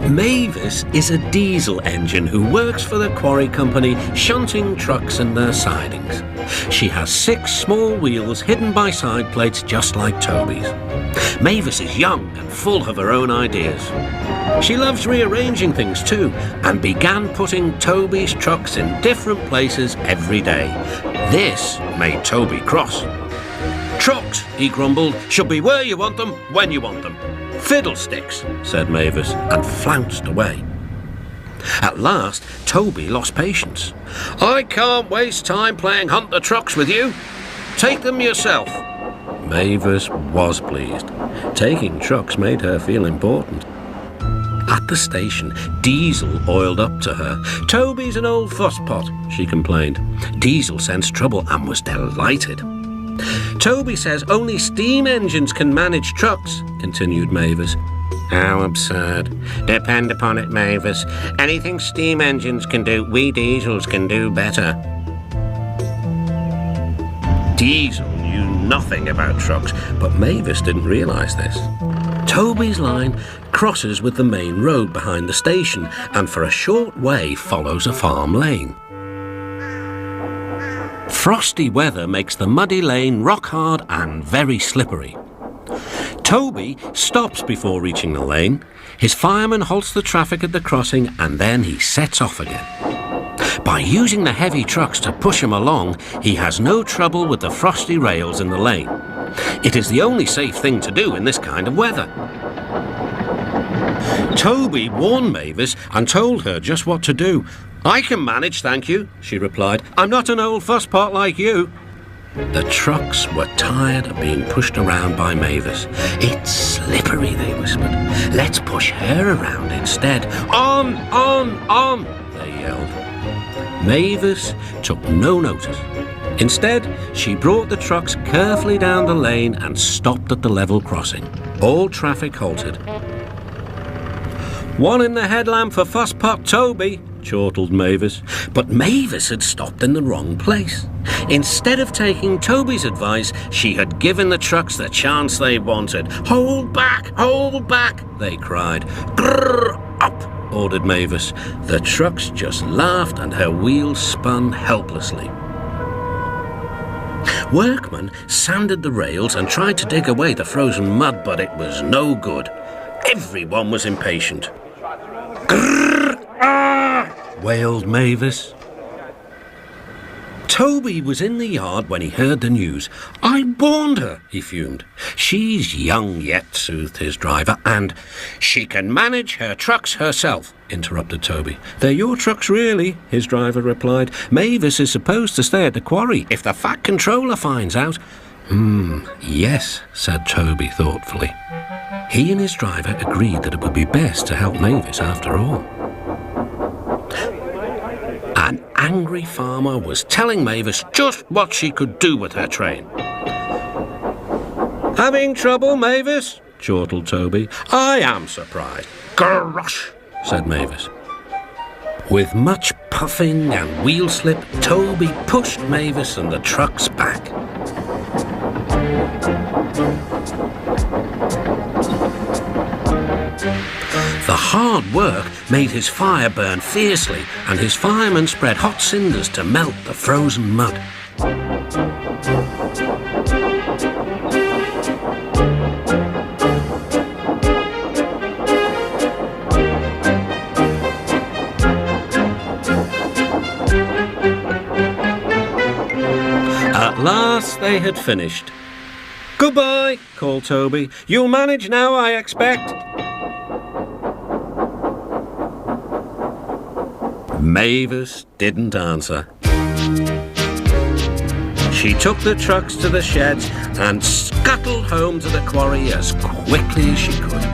Mavis is a diesel engine who works for the quarry company, shunting trucks and their sidings. She has 6 small wheels hidden by side plates just like Toby's. Mavis is young and full of her own ideas. She loves rearranging things too, and began putting Toby's trucks in different places every day. This made Toby cross. "Trucks," he grumbled, "should be where you want them, when you want them." "Fiddlesticks," said Mavis, and flounced away. At last, Toby lost patience. "I can't waste time playing hunt the trucks with you. Take them yourself." Mavis was pleased. Taking trucks made her feel important. At the station, Diesel oiled up to her. "Toby's an old fusspot," she complained. Diesel sensed trouble and was delighted. "Toby says only steam engines can manage trucks," continued Mavis. "How absurd. Depend upon it, Mavis. Anything steam engines can do, we diesels can do better." Diesel knew nothing about trucks, but Mavis didn't realise this. Toby's line crosses with the main road behind the station and for a short way follows a farm lane. Frosty weather makes the muddy lane rock hard and very slippery. Toby stops before reaching the lane. His fireman halts the traffic at the crossing and then he sets off again. By using the heavy trucks to push him along, he has no trouble with the frosty rails in the lane. It is the only safe thing to do in this kind of weather. Toby warned Mavis and told her just what to do. "I can manage, thank you," she replied. "I'm not an old fusspot like you." The trucks were tired of being pushed around by Mavis. "It's slippery," they whispered. "Let's push her around instead." "On, on," they yelled. Mavis took no notice. Instead, she brought the trucks carefully down the lane and stopped at the level crossing. All traffic halted. "One in the headlamp for Fusspot Toby," chortled Mavis. But Mavis had stopped in the wrong place. Instead of taking Toby's advice, she had given the trucks the chance they wanted. Hold back, they cried. "Grrr, up," ordered Mavis. The trucks just laughed and her wheels spun helplessly. Workmen sanded the rails and tried to dig away the frozen mud, but it was no good. Everyone was impatient. "Grrr, ah," wailed Mavis. Toby was in the yard when he heard the news. "I warned her," he fumed. "She's young yet," soothed his driver, "and she can manage her trucks herself," interrupted Toby. "They're your trucks, really," his driver replied. "Mavis is supposed to stay at the quarry if the Fat Controller finds out." Yes," said Toby thoughtfully. He and his driver agreed that it would be best to help Mavis after all. An angry farmer was telling Mavis just what she could do with her train. "Having trouble, Mavis?" chortled Toby. "I am surprised." "Gosh," said Mavis. With much puffing and wheel slip, Toby pushed Mavis and the trucks back. The hard work made his fire burn fiercely, and his firemen spread hot cinders to melt the frozen mud. At last they had finished. "Goodbye," called Toby. "You'll manage now, I expect." Mavis didn't answer. She took the trucks to the sheds and scuttled home to the quarry as quickly as she could.